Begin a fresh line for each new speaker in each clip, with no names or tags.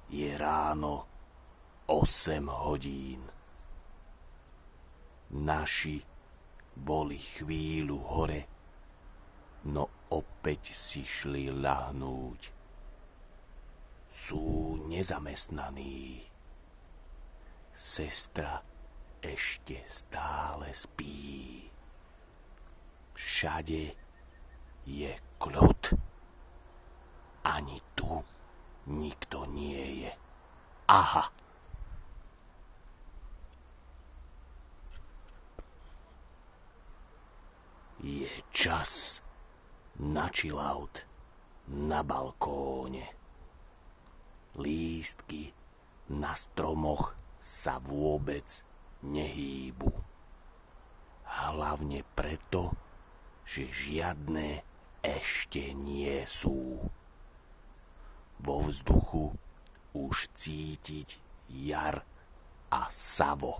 Je ráno 8 hodín. Naši boli chvíľu hore, no opäť si šli ľahnúť. Sú nezamestnaní. Sestra ešte stále spí. Všade je kľud. Ani tu nikto nie je. Aha! Je čas na chillout na balkóne. Lístky na stromoch sa vôbec nehýbu. Hlavne preto, že žiadne ešte nie sú. Vo vzduchu už cítiť jar a savo.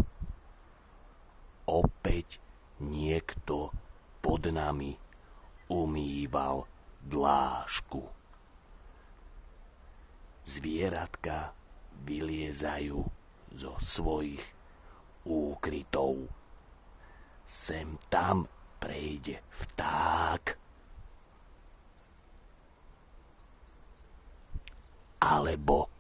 Opäť niekto pod nami umýval dlášku. Zvieratka vyliezajú zo svojich úkrytov. Sem tam prejde vták alebo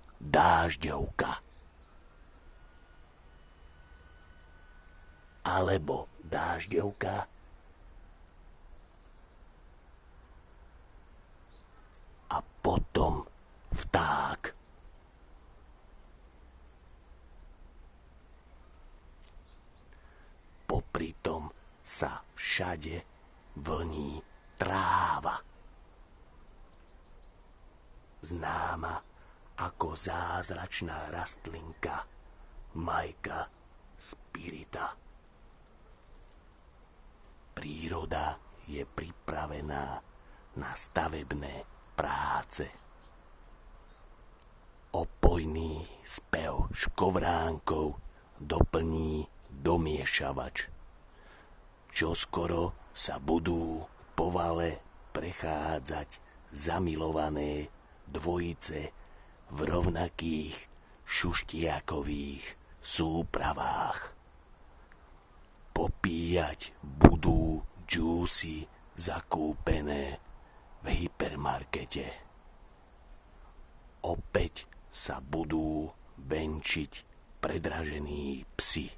dážďovka. A potom vták. Popritom sa všade vlní tráva. Známa ako zázračná rastlinka Majka spirita. Príroda je pripravená na stavebné práce. Opojný spev škovránkov doplní domiešavač. Čoskoro sa budú po vale prechádzať zamilované dvojice v rovnakých šuštiakových súpravách. Popíjať budú džúsy zakúpené v hypermarkete. Opäť sa budú venčiť predražení psi.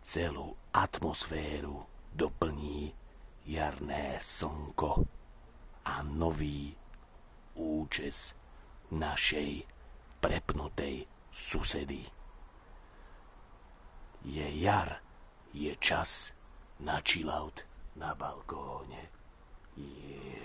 Celú atmosféru doplní jarné slnko a nový účes našej prepnutej susedy. Je jar, je čas na chillout na balkóne. Yeah.